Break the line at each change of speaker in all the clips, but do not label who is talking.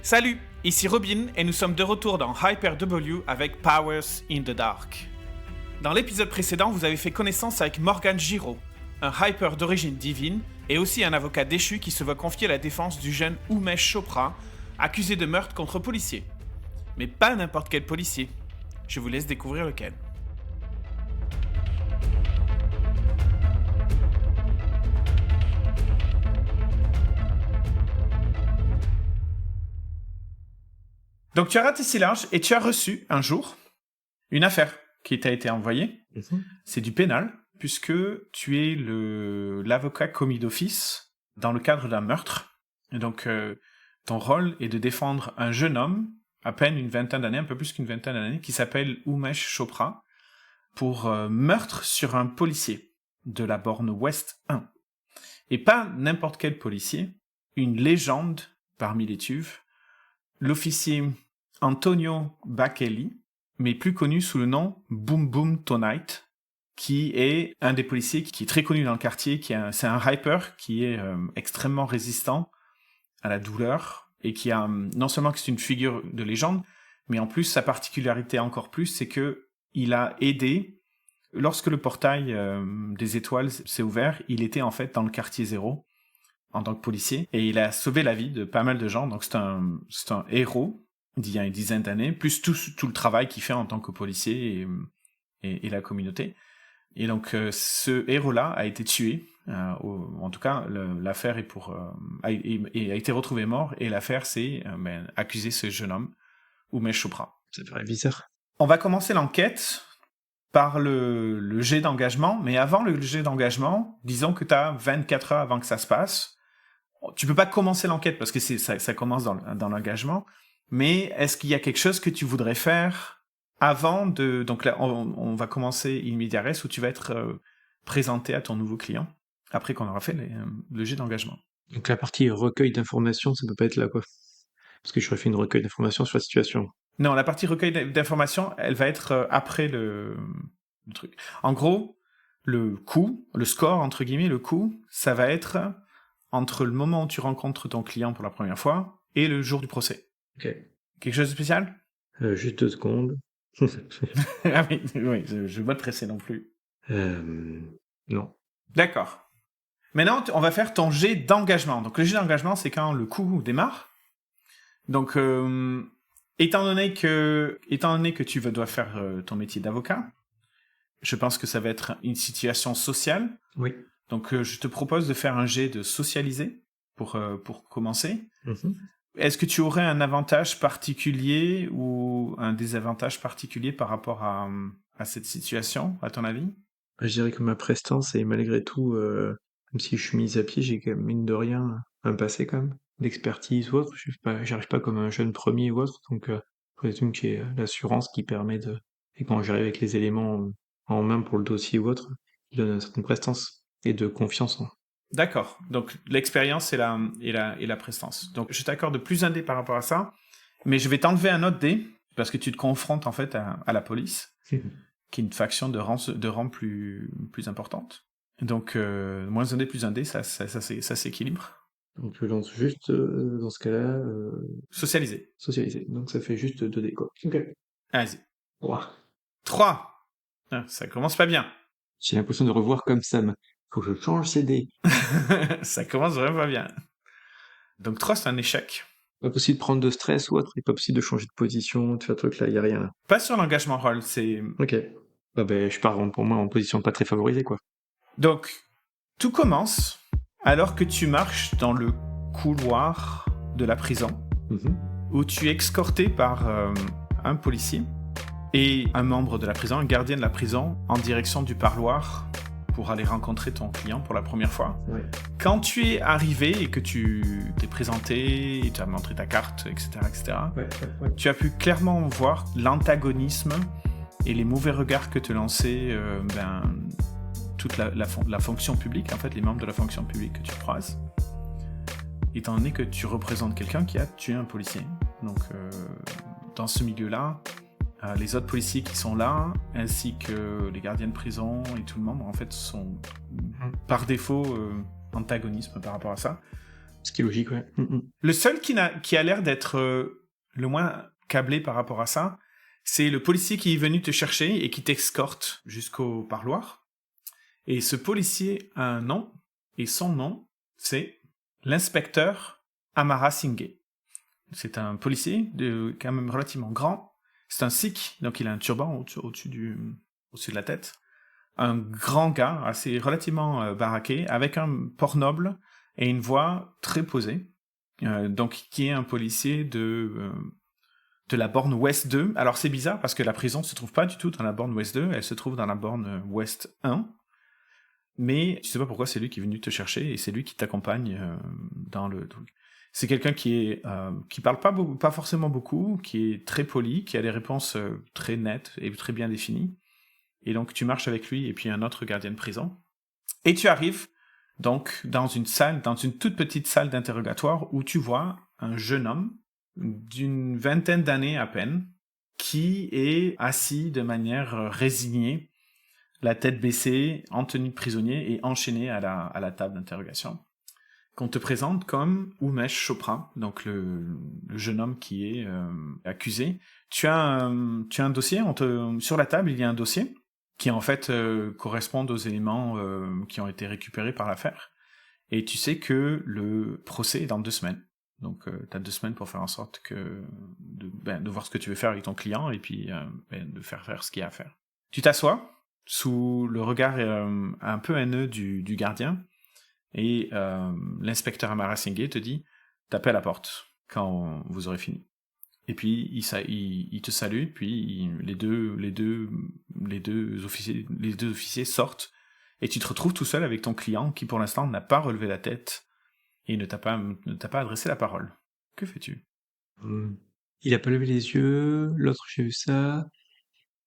Salut, ici Robin et nous sommes de retour dans Hyper W avec Powers in the Dark. Dans l'épisode précédent, vous avez fait connaissance avec Morgan Giraud, un hyper d'origine divine et aussi un avocat déchu qui se voit confier la défense du jeune Umesh Chopra, accusé de meurtre contre policier. Mais pas n'importe quel policier. Je vous laisse découvrir lequel. Donc tu as raté si large et tu as reçu un jour une affaire qui t'a été envoyée. C'est du pénal, puisque tu es l'avocat commis d'office dans le cadre d'un meurtre. Et donc ton rôle est de défendre un jeune homme, à peine une vingtaine d'années, un peu plus qu'une vingtaine d'années, qui s'appelle Umesh Chopra, pour meurtre sur un policier de la borne Ouest 1. Et pas n'importe quel policier, une légende parmi les tuves, l'officier Antonio Bacchelli, mais plus connu sous le nom Boom Boom Tonight, qui est un des policiers qui est très connu dans le quartier, c'est un hyper qui est extrêmement résistant à la douleur, et qui a, non seulement que c'est une figure de légende, mais en plus, sa particularité encore plus, c'est que il a aidé, lorsque le portail des étoiles s'est ouvert, il était en fait dans le quartier 0, en tant que policier, et il a sauvé la vie de pas mal de gens, donc c'est un héros d'il y a une dizaine d'années, plus tout le travail qu'il fait en tant que policier et la communauté. Et donc ce héros-là a été tué, en tout cas l'affaire a été retrouvé mort, et l'affaire c'est accuser ce jeune homme, Umesh Chopra.
Ça paraît bizarre.
On va commencer l'enquête par le jet d'engagement, mais avant le jet d'engagement, disons que tu as 24 heures avant que ça se passe. Tu peux pas commencer l'enquête parce que ça commence dans l'engagement, mais est-ce qu'il y a quelque chose que tu voudrais faire avant de... Donc là, on va commencer in media res, où tu vas être présenté à ton nouveau client, après qu'on aura fait le jet d'engagement.
Donc la partie recueil d'informations, ça peut pas être là, quoi. Parce que j'aurais fait une recueil d'informations sur la situation.
Non, la partie recueil d'informations, elle va être après le truc. En gros, le score, entre guillemets, le coup, ça va être entre le moment où tu rencontres ton client pour la première fois et le jour du procès.
Ok.
Quelque chose de spécial ?
Juste 2 secondes.
Ah oui, je veux pas te presser non plus.
Non.
D'accord. Maintenant, on va faire ton jet d'engagement. Donc le jet d'engagement, c'est quand le coup démarre. Donc, étant donné que tu dois faire ton métier d'avocat, je pense que ça va être une situation sociale.
Oui.
Donc, je te propose de faire un jet de socialiser pour commencer.
Mm-hmm.
Est-ce que tu aurais un avantage particulier ou un désavantage particulier par rapport à cette situation, à ton avis ?
Je dirais que ma prestance est malgré tout, même si je suis mis à pied, j'ai quand même, mine de rien, un passé quand même, d'expertise ou autre. J'arrive pas comme un jeune premier ou autre, donc présume que j'ai l'assurance qui permet de... Et quand j'arrive avec les éléments en main pour le dossier ou autre, il donne une certaine prestance et de confiance en...
D'accord. Donc, l'expérience et la prestance. Donc, je t'accorde plus un dé par rapport à ça, mais je vais t'enlever un autre dé, parce que tu te confrontes, en fait, à la police, qui est une faction de rang plus importante. Donc, moins un dé, plus un dé, ça s'équilibre.
Donc je lance juste, dans ce cas-là...
Socialiser.
Socialiser. Donc ça fait juste 2 dés, quoi. Ok.
Vas-y.
3.
3. Ah, ça commence pas bien.
J'ai l'impression de revoir comme Sam. Faut que je change ces dés.
Ça commence vraiment pas bien. Donc 3, c'est un échec.
Pas possible de prendre de stress ou autre, il est pas possible de changer de position, de faire truc là, y a rien là.
Pas sur l'engagement rôle, c'est...
Ok. Bah je pars pour moi en position pas très favorisée, quoi.
Donc, tout commence alors que tu marches dans le couloir de la prison, où tu es escorté par un policier et un membre de la prison, un gardien de la prison, en direction du parloir pour aller rencontrer ton client pour la première fois.
Ouais.
Quand tu es arrivé et que tu t'es présenté, et tu as montré ta carte, etc.,
Ouais.
tu as pu clairement voir l'antagonisme et les mauvais regards que te lançait toute la fonction publique, en fait, les membres de la fonction publique que tu croises, étant donné que tu représentes quelqu'un qui a tué un policier. Donc, dans ce milieu-là, les autres policiers qui sont là, ainsi que les gardiens de prison et tout le monde, en fait, sont par défaut antagonisme par rapport à ça.
Ce qui est logique, ouais.
Le seul qui a l'air d'être le moins câblé par rapport à ça, c'est le policier qui est venu te chercher et qui t'escorte jusqu'au parloir. Et ce policier a un nom, et son nom, c'est l'inspecteur Amara Singh. C'est un policier quand même relativement grand. C'est un sikh, donc il a un turban au-dessus de la tête. Un grand gars, assez relativement baraqué, avec un port noble et une voix très posée. Donc qui est un policier de la borne Ouest 2. Alors c'est bizarre parce que la prison se trouve pas du tout dans la borne Ouest 2, elle se trouve dans la borne Ouest 1. Mais je sais pas pourquoi c'est lui qui est venu te chercher et c'est lui qui t'accompagne dans le truc. C'est quelqu'un qui parle pas forcément beaucoup, qui est très poli, qui a des réponses très nettes et très bien définies. Et donc tu marches avec lui et puis un autre gardien de prison. Et tu arrives donc dans une toute petite salle d'interrogatoire où tu vois un jeune homme d'une vingtaine d'années à peine qui est assis de manière résignée, la tête baissée, en tenue de prisonnier et enchaîné à la table d'interrogation. Qu'on te présente comme Umesh Chopra, donc le jeune homme qui est accusé. Tu as un dossier, sur la table il y a un dossier qui en fait correspondent aux éléments qui ont été récupérés par l'affaire. Et tu sais que le procès est dans 2 semaines. Donc tu as 2 semaines pour faire en sorte de voir ce que tu veux faire avec ton client et puis de faire ce qu'il y a à faire. Tu t'assois sous le regard un peu haineux du gardien et l'inspecteur Amara Singh te dit « Tapez à la porte quand vous aurez fini ». Et puis il te salue, puis les deux officiers sortent, et tu te retrouves tout seul avec ton client qui pour l'instant n'a pas relevé la tête et ne t'a pas adressé la parole. Que fais-tu ?
Il a pas levé les yeux, l'autre j'ai vu ça,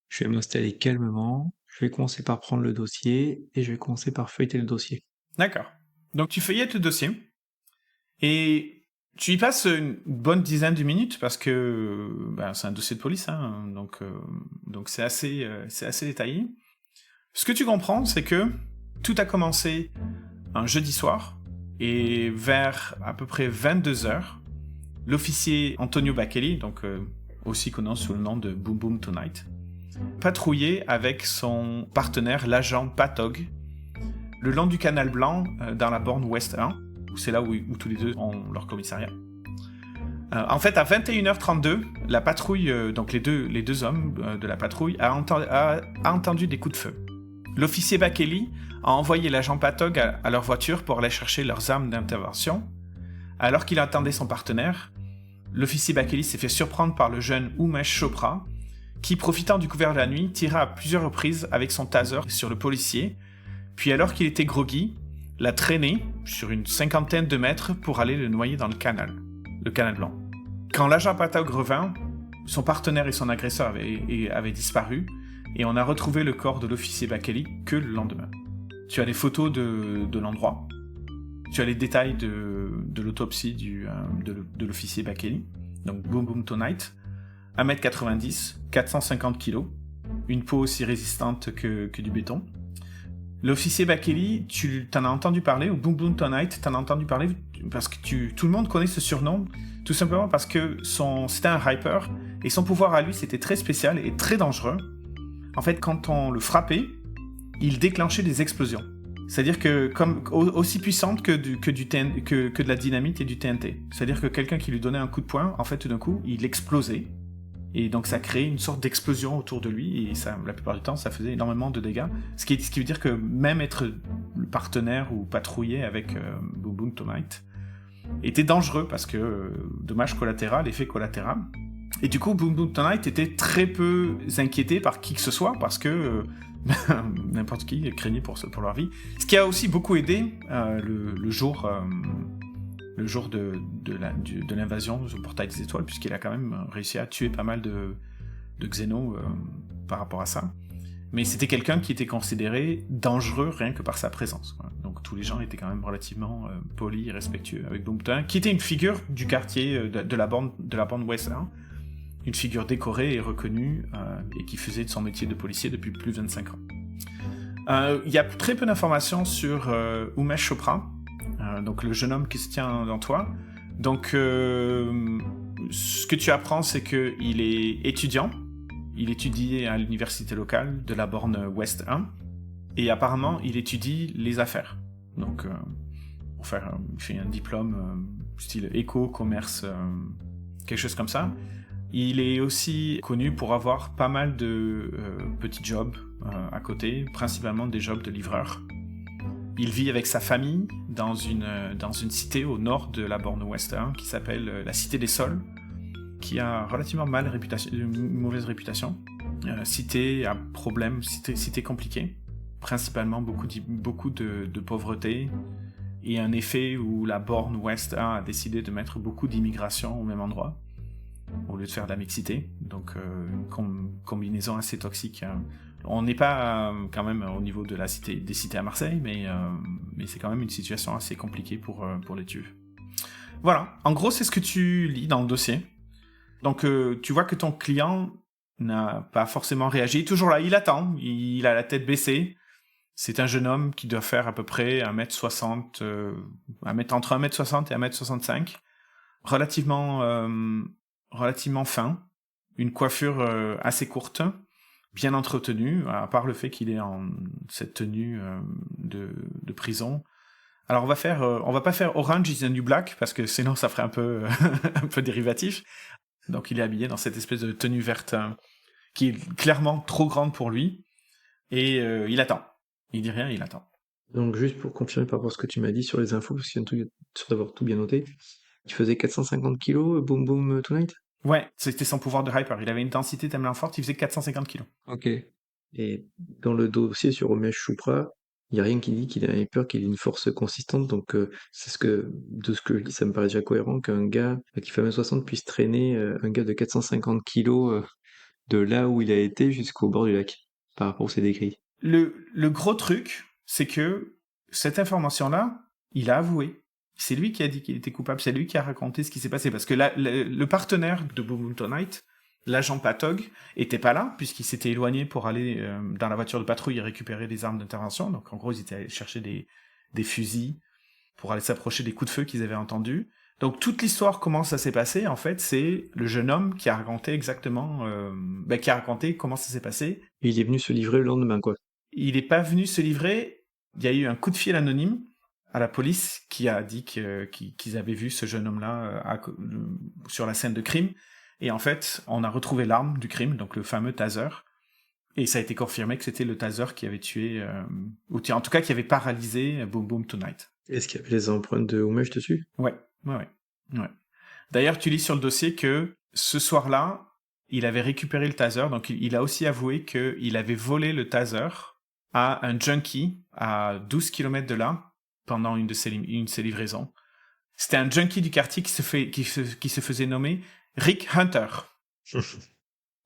je vais m'installer calmement, je vais commencer par prendre le dossier, et je vais commencer par feuilleter le dossier.
D'accord. Donc tu feuillettes le dossier, et tu y passes une bonne dizaine de minutes parce que c'est un dossier de police, hein, donc c'est assez détaillé. Ce que tu comprends, c'est que tout a commencé un jeudi soir et vers à peu près 22h, l'officier Antonio Bacchelli, donc aussi connu sous le nom de Boom Boom Tonight, patrouillait avec son partenaire, l'agent Patog, le long du canal blanc dans la borne Ouest 1. C'est là où tous les deux ont leur commissariat. En fait, à 21h32, la patrouille, donc les deux hommes de la patrouille, a entendu des coups de feu. L'officier Bacchelli a envoyé l'agent Patog à leur voiture pour aller chercher leurs armes d'intervention. Alors qu'il attendait son partenaire, l'officier Bacchelli s'est fait surprendre par le jeune Umesh Chopra, qui, profitant du couvert de la nuit, tira à plusieurs reprises avec son taser sur le policier, puis alors qu'il était groggy, l'a traîné sur une 50aine de mètres pour aller le noyer dans le canal blanc. Quand l'agent Patog revint, son partenaire et son agresseur avaient disparu, et on a retrouvé le corps de l'officier Bacchelli que le lendemain. Tu as les photos de l'endroit, tu as les détails de l'autopsie de l'officier Bacchelli, donc Boom Boom Tonight, 1m90, 450 kg, une peau aussi résistante que du béton. L'officier Bacchelli, tu t'en as entendu parler, ou Boom Boom Tonight, t'en as entendu parler parce que tout le monde connaît ce surnom, tout simplement parce que c'était un hyper, et son pouvoir à lui, c'était très spécial et très dangereux. En fait, quand on le frappait, il déclenchait des explosions. C'est-à-dire que aussi puissantes que de la dynamite et du TNT. C'est-à-dire que quelqu'un qui lui donnait un coup de poing, en fait, tout d'un coup, il explosait. Et donc ça créait une sorte d'explosion autour de lui, et ça, la plupart du temps, ça faisait énormément de dégâts. Ce qui veut dire que même être le partenaire ou patrouiller avec Boom Boom Tonight était dangereux, parce que dommage collatéral, effet collatéral. Et du coup, Boom Boom Tonight était très peu inquiété par qui que ce soit, parce que n'importe qui craignait pour leur vie. Ce qui a aussi beaucoup aidé le jour de l'invasion au portail des étoiles, puisqu'il a quand même réussi à tuer pas mal de xénos par rapport à ça. Mais c'était quelqu'un qui était considéré dangereux rien que par sa présence. Voilà. Donc tous les gens étaient quand même relativement polis et respectueux avec Boom Boom Tonight, qui était une figure du quartier de la bande Ouest 1, une figure décorée et reconnue, et qui faisait de son métier de policier depuis plus de 25 ans. Il y a très peu d'informations sur Umesh Chopra. donc le jeune homme qui se tient dans toi. Donc, ce que tu apprends, c'est qu'il est étudiant. Il étudie à l'université locale de la borne Ouest 1. Et apparemment, il étudie les affaires. Donc, il fait un diplôme style éco, commerce, quelque chose comme ça. Il est aussi connu pour avoir pas mal de petits jobs à côté, principalement des jobs de livreur. Il vit avec sa famille dans une cité au nord de la borne ouest qui s'appelle la Cité des Sols, qui a relativement une mauvaise réputation. Cité à problème, cité compliquée, principalement beaucoup de pauvreté, et un effet où la borne ouest 1 a décidé de mettre beaucoup d'immigration au même endroit, au lieu de faire de la mixité, donc une combinaison assez toxique. On n'est pas quand même au niveau de des cités à Marseille, mais c'est quand même une situation assez compliquée pour les tueurs. Voilà, en gros c'est ce que tu lis dans le dossier. Donc tu vois que ton client n'a pas forcément réagi, il est toujours là, il attend, il a la tête baissée. C'est un jeune homme qui doit faire à peu près 1m60, entre 1m60 et 1m65, relativement fin, une coiffure assez courte, bien entretenue, à part le fait qu'il est en cette tenue de prison. Alors on va pas faire Orange is the New Black, parce que sinon ça ferait un peu un peu dérivatif. Donc il est habillé dans cette espèce de tenue verte qui est clairement trop grande pour lui, et il attend. Il dit rien, il attend.
Donc juste pour confirmer par rapport à ce que tu m'as dit sur les infos, parce qu'il y a sûr d'avoir tout bien noté, il faisait 450 kilos, Boom Boom Tonight?
Ouais, c'était son pouvoir de hyper. Il avait une densité tellement forte, il faisait 450 kilos.
Ok. Et dans le dossier sur Umesh Chopra, il n'y a rien qui dit qu'il avait peur qu'il ait une force consistante, donc de ce que je lis, ça me paraît déjà cohérent qu'un gars qui fait 1m60 puisse traîner un gars de 450 kilos de là où il a été jusqu'au bord du lac, par rapport à ses décrits.
Le gros truc, c'est que cette information-là, il a avoué. C'est lui qui a dit qu'il était coupable, c'est lui qui a raconté ce qui s'est passé. Parce que le partenaire de Boom Boom Tonight, l'agent Patog, était pas là, puisqu'il s'était éloigné pour aller dans la voiture de patrouille et récupérer des armes d'intervention. Donc en gros, ils étaient allés chercher des fusils pour aller s'approcher des coups de feu qu'ils avaient entendus. Donc toute l'histoire, comment ça s'est passé, en fait, c'est le jeune homme qui a raconté exactement, qui a raconté comment ça s'est passé.
Et il est venu se livrer le lendemain, quoi.
Il n'est pas venu se livrer. Il y a eu un coup de fil anonyme à la police qui a dit qu'ils avaient vu ce jeune homme-là sur la scène de crime. Et en fait, on a retrouvé l'arme du crime, donc le fameux taser. Et ça a été confirmé que c'était le taser qui avait tué, ou en tout cas qui avait paralysé Boom Boom Tonight.
Est-ce qu'il y avait les empreintes de Umesh dessus?
Ouais. D'ailleurs, tu lis sur le dossier que ce soir-là, il avait récupéré le taser, donc il a aussi avoué qu'il avait volé le taser à un junkie à 12 km de là pendant une de ses livraisons. C'était un junkie du quartier qui se faisait nommer Rick Hunter.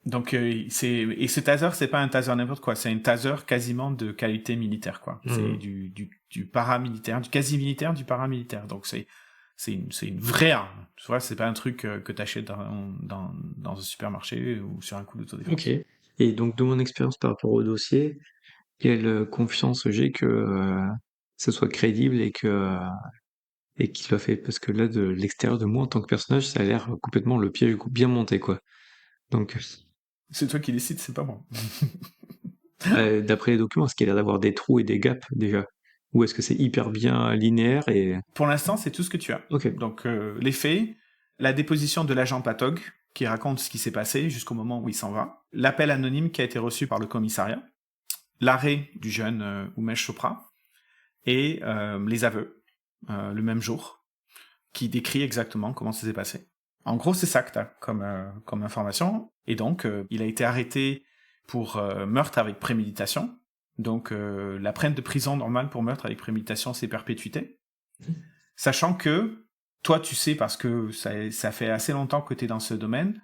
Donc et ce taser, c'est pas un taser n'importe quoi, c'est un taser quasiment de qualité militaire, quoi. C'est du paramilitaire, du quasi-militaire, du paramilitaire. Donc c'est une vraie arme. Tu vois, c'est pas un truc que t'achètes dans un supermarché ou sur un coup d'autodéfense.
Ok. Et donc, de mon expérience par rapport au dossier, quelle confiance j'ai que ce soit crédible et qu'il soit fait, parce que là, de l'extérieur de moi, en tant que personnage, ça a l'air complètement le piège bien monté, quoi. Donc,
c'est toi qui décides, c'est pas moi.
d'après les documents, est-ce qu'il y a l'air d'avoir des trous et des gaps, déjà? Ou est-ce que c'est hyper bien linéaire et...
Pour l'instant, c'est tout ce que tu as.
Ok.
Donc, les faits, la déposition de l'agent Patog, qui raconte ce qui s'est passé jusqu'au moment où il s'en va, l'appel anonyme qui a été reçu par le commissariat, l'arrêt du jeune Umesh Chopra, et les aveux, le même jour, qui décrit exactement comment ça s'est passé. En gros, c'est ça que t'as comme information. Et donc, il a été arrêté pour meurtre avec préméditation. Donc, la peine de prison normale pour meurtre avec préméditation, c'est perpétuité. Sachant que, toi, tu sais, parce que ça fait assez longtemps que t'es dans ce domaine,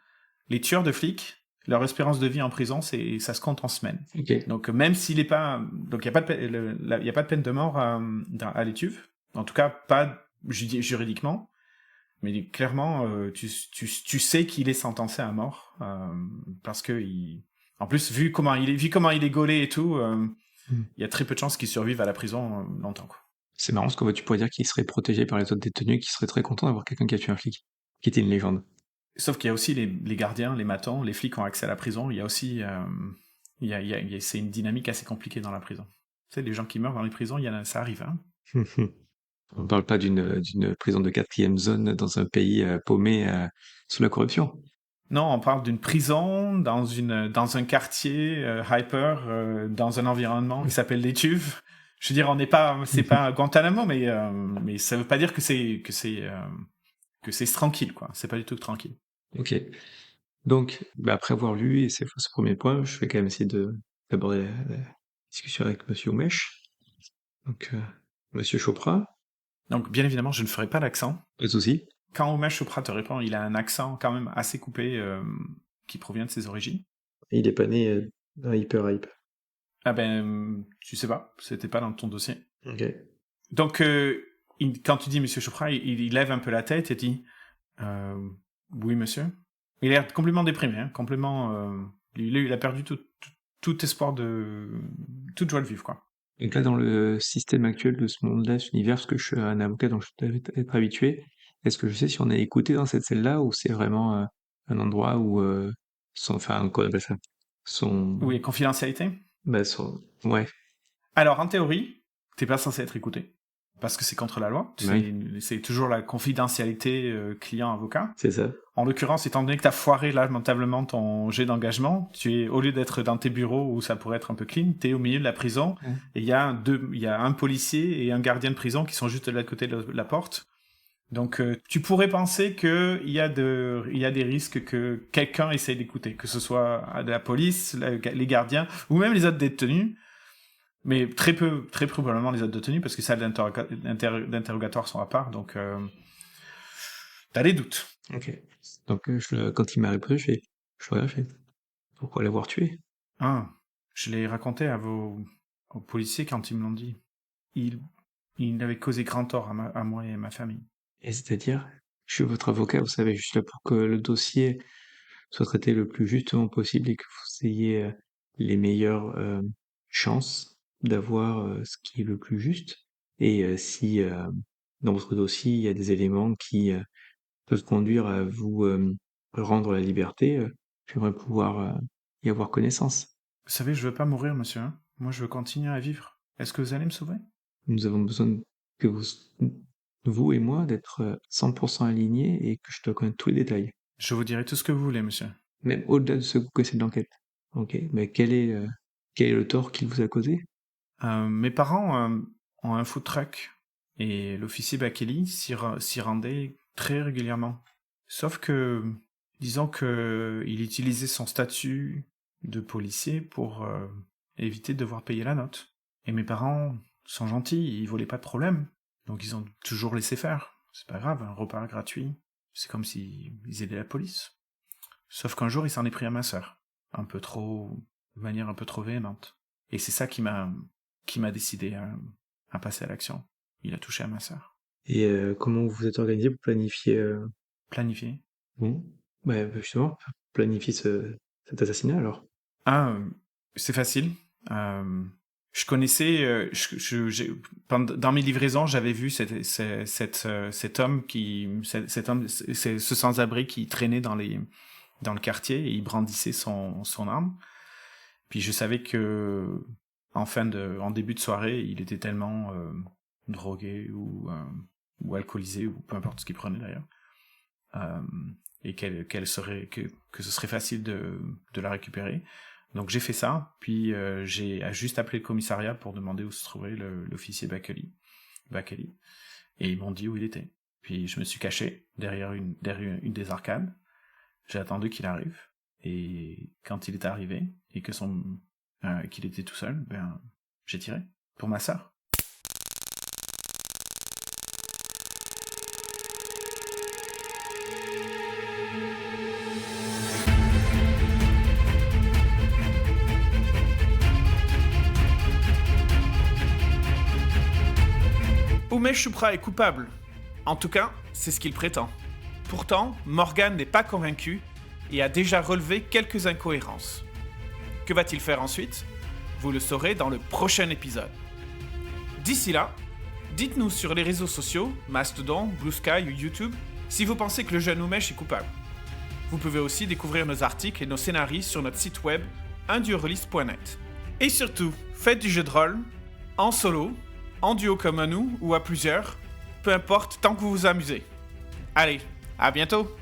les tueurs de flics, leur espérance de vie en prison, ça se compte en semaines.
Okay.
Donc, même s'il n'est pas... Donc, il n'y a pas de peine de mort à l'Étuve. En tout cas, pas juridiquement. Mais clairement, tu sais qu'il est sentencé à mort. Parce que... En plus, vu comment il est gaulé et tout, il y a très peu de chances qu'il survive à la prison longtemps, quoi.
C'est marrant parce que tu pourrais dire qu'il serait protégé par les autres détenus, qui seraient très contents d'avoir quelqu'un qui a tué un flic, qui était une légende.
Sauf qu'il y a aussi les gardiens, les matons, les flics ont accès à la prison. Il y a aussi... c'est une dynamique assez compliquée dans la prison. Tu sais, les gens qui meurent dans les prisons, ça arrive, hein.
On ne parle pas d'une prison de 4e zone dans un pays paumé sous la corruption.
Non, on parle d'une prison dans un quartier hyper, dans un environnement qui s'appelle les Tuves. Je veux dire, c'est pas Guantanamo, mais ça veut pas dire que c'est tranquille, quoi. C'est pas du tout tranquille.
Ok. Donc, après avoir lu ce premier point, je vais quand même essayer d'aborder la discussion avec Monsieur Oumesh. Donc, Monsieur Chopra.
Donc, bien évidemment, je ne ferai pas l'accent.
Pas de souci.
Quand Oumesh Chopra te répond, il a un accent quand même assez coupé qui provient de ses origines.
Il est pas né dans Hyper Hype.
Ah ben, tu sais pas, c'était pas dans ton dossier.
Ok.
Donc, quand tu dis Monsieur Chopra, il lève un peu la tête et dit oui, monsieur. Il a l'air complètement déprimé, hein, complètement. Il a perdu tout espoir toute joie de vivre, quoi.
Donc là, dans le système actuel de ce monde-là, cet univers, parce que je suis un avocat dont je dois être habitué, est-ce que je sais si on a écouté dans cette celle-là ou c'est vraiment un endroit où quoi on appelle ça?
Oui, confidentialité.
Ouais.
Alors, en théorie, t'es pas censé être écouté. Parce que c'est contre la loi.
Oui.
C'est toujours la confidentialité client-avocat.
C'est ça.
En l'occurrence, étant donné que t'as foiré lamentablement ton jet d'engagement, au lieu d'être dans tes bureaux où ça pourrait être un peu clean, t'es au milieu de la prison, et il y a un policier et un gardien de prison qui sont juste de l'autre côté de la porte. Donc, tu pourrais penser qu'il y a des risques que quelqu'un essaie d'écouter, que ce soit de la police, les gardiens, ou même les autres détenus. Mais très probablement les autres détenus, parce que salles d'interrogatoire sont à part, donc t'as des doutes.
Ok. Donc quand il m'a répondu, je regarde, je fais pourquoi l'avoir tué?
Je l'ai raconté aux policiers quand ils me l'ont dit. Il avait causé grand tort à moi et à ma famille.
Et c'est-à-dire, je suis votre avocat, vous savez, juste là pour que le dossier soit traité le plus justement possible et que vous ayez les meilleures chances d'avoir ce qui est le plus juste. Et si dans votre dossier il y a des éléments qui peuvent conduire à vous rendre la liberté, j'aimerais pouvoir y avoir connaissance.
Vous savez, je veux pas mourir, monsieur. Hein. Moi, je veux continuer à vivre. Est-ce que vous allez me sauver?
Nous avons besoin que vous et moi, d'être 100% alignés et que je dois connaître tous les détails.
Je vous dirai tout ce que vous voulez, monsieur.
Même au-delà de ce que vous connaissez de l'enquête. Ok, mais quel est le tort qu'il vous a causé?
Mes parents ont un food truck et l'officier Bakeli s'y rendait très régulièrement. Sauf que, disons que il utilisait son statut de policier pour éviter de devoir payer la note. Et mes parents sont gentils, ils voulaient pas de problème. Donc ils ont toujours laissé faire. C'est pas grave, un repas gratuit. C'est comme s'ils aidaient la police. Sauf qu'un jour, il s'en est pris à ma sœur. De manière un peu trop véhémente. Et c'est ça qui m'a décidé à passer à l'action. Il a touché à ma sœur.
Et comment vous vous êtes organisé pour planifier
Planifier.
Bon, justement, planifier cet assassinat alors.
C'est facile. Je connaissais, dans mes livraisons, j'avais vu cet homme ce sans-abri qui traînait dans le quartier et il brandissait son arme. Puis je savais que en début de soirée, il était tellement drogué ou alcoolisé ou peu importe ce qu'il prenait d'ailleurs, et que ce serait facile de la récupérer. Donc j'ai fait ça, puis j'ai juste appelé le commissariat pour demander où se trouvait l'officier Bakeli, et ils m'ont dit où il était. Puis je me suis caché derrière une des arcades. J'ai attendu qu'il arrive, et quand il est arrivé et que qu'il était tout seul, j'ai tiré pour ma sœur. Oumesh Chopra est coupable. En tout cas, c'est ce qu'il prétend. Pourtant, Morgan n'est pas convaincu et a déjà relevé quelques incohérences. Que va-t-il faire ensuite ? Vous le saurez dans le prochain épisode. D'ici là, Dites-nous sur les réseaux sociaux, Mastodon, Blue Sky ou YouTube, si vous pensez que le jeune Umesh est coupable. Vous pouvez aussi découvrir nos articles et nos scénarios sur notre site web unduorelist.net. Et surtout, faites du jeu de rôle, en solo, en duo comme à nous ou à plusieurs, peu importe tant que vous vous amusez. Allez, à bientôt!